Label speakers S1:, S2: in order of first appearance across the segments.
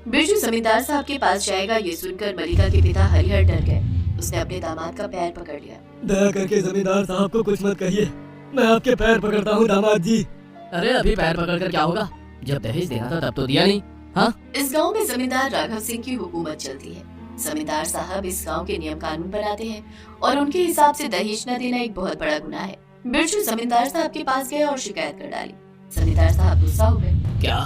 S1: बिरजू जमींदार साहब के पास जाएगा ये सुनकर मलिका के पिता हरिहर डर गए। उसने अपने दामाद का पैर पकड़ लिया।
S2: दया करके जमींदार साहब को कुछ मत कहिए, मैं आपके पैर पकड़ता हूँ दामाद जी।
S3: अरे अभी पैर पकड़कर क्या होगा, जब दहेज देना था तब तो दिया नहीं। हाँ,
S1: इस गांव में जमींदार राघव सिंह की हुकूमत चलती है। जमींदार साहब इस गांव के नियम कानून बनाते हैं और उनके हिसाब से दहेज न देना एक बहुत बड़ा गुनाह है। बिरजू जमींदार साहब के पास गया और शिकायत कर डाली। जमींदार साहब गुस्सा हो गए।
S3: क्या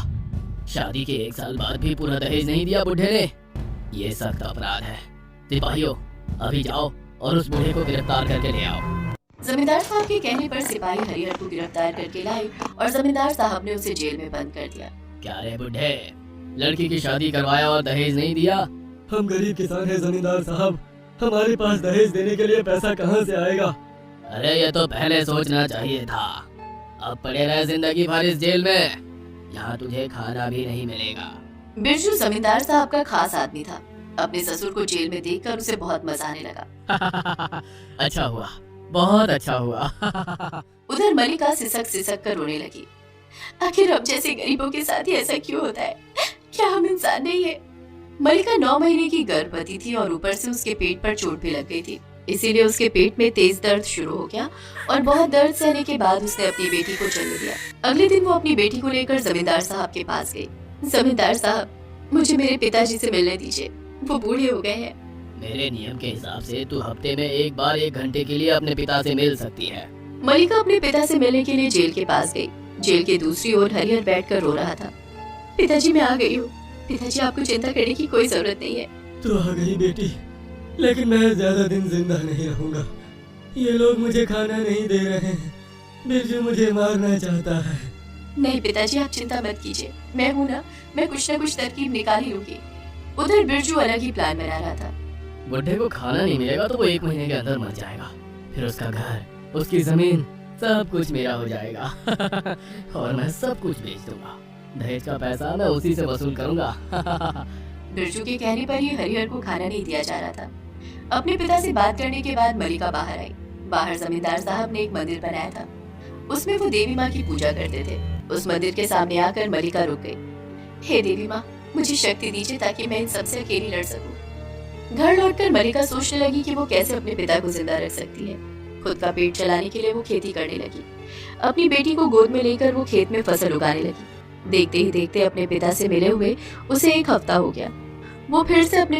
S3: शादी के 1 साल बाद भी पूरा दहेज नहीं दिया बुढ़े ने? ये सख्त अपराध है। सिपाहियों, अभी जाओ और उस बूढ़े को गिरफ्तार करके ले आओ।
S1: जमींदार साहब के कहने पर सिपाही हरिहर को गिरफ्तार करके लाए और जमींदार साहब ने उसे जेल में बंद कर दिया।
S3: क्या रे बुढ़े, लड़की की शादी करवाया और दहेज नहीं दिया?
S2: हम गरीब किसान हैं जमींदार साहब, हमारे पास दहेज देने के लिए पैसा कहाँ से आएगा?
S3: अरे ये तो पहले सोचना चाहिए था। अब पड़े रहे जिंदगी भर इस जेल में, यहाँ तुझे खाना भी नहीं मिलेगा।
S1: बिरजू जमींदार साहब का खास आदमी था। अपने ससुर को जेल में देखकर उसे बहुत मजा आने लगा।
S3: अच्छा हुआ, बहुत अच्छा हुआ।
S1: उधर मलिका सिसक सिसक कर रोने लगी। आखिर हम जैसे गरीबों के साथ ही ऐसा क्यों होता है? क्या हम इंसान नहीं है? मलिका 9 महीने की गर्भवती थी और ऊपर से उसके पेट पर चोट भी लग गई थी, इसीलिए उसके पेट में तेज दर्द शुरू हो गया और बहुत दर्द सहने के बाद उसने अपनी बेटी को जन्म दिया। अगले दिन वो अपनी बेटी को लेकर जमींदार साहब के पास गई। जमींदार साहब, मुझे मेरे पिताजी से मिलने दीजिए, वो बूढ़े हो गए हैं।
S3: मेरे नियम के हिसाब से तू हफ्ते में एक बार 1 घंटे के लिए अपने पिता से मिल सकती है।
S1: मलिका अपने पिता से मिलने के लिए जेल के पास गई। जेल के दूसरी ओर हरिहर बैठकर रो रहा था। पिताजी, मैं आ गई हूँ। पिताजी, आपको चिंता करने की कोई जरूरत नहीं है।
S2: तू आ गई बेटी, लेकिन मैं ज्यादा दिन जिंदा नहीं रहूंगा। ये लोग मुझे खाना नहीं दे रहे हैं, बिरजू मुझे मारना चाहता है।
S1: नहीं पिताजी, आप चिंता मत कीजिए, मैं हूँ ना, मैं कुछ न कुछ तरकीब निकाल ही लूंगी। उधर बिरजू अलग ही प्लान बना रहा था।
S3: बुढ़े को खाना नहीं मिलेगा तो वो 1 महीने के अंदर मर जाएगा, फिर उसका घर, उसकी जमीन, सब कुछ मेरा हो जाएगा। और मैं सब कुछ बेच दूंगा। दहेज का पैसा मैं उसी से वसूल करूंगा।
S1: बिरजू के कहने पर ही हरिहर को खाना नहीं दिया जा रहा था। अपने पिता से बात करने के बाद मलिका बाहर आई। बाहर जमींदार साहब ने एक मंदिर बनाया था, उसमें वो देवी माँ की पूजा करते थे। उस मंदिर के सामने आकर मलिका रुक गई। हे देवी माँ, मुझे शक्ति दीजिए ताकि मैं इन सबसे अकेली लड़ सकूं। घर लौटकर मलिका सोचने लगी कि वो कैसे अपने पिता को जिंदा रख सकती है। खुद का पेट चलाने के लिए वो खेती करने लगी। अपनी बेटी को गोद में लेकर वो खेत में फसल उगाने लगी। देखते ही देखते अपने पिता से मिले हुए उसे 1 हफ्ता हो गया। वो फिर से अपने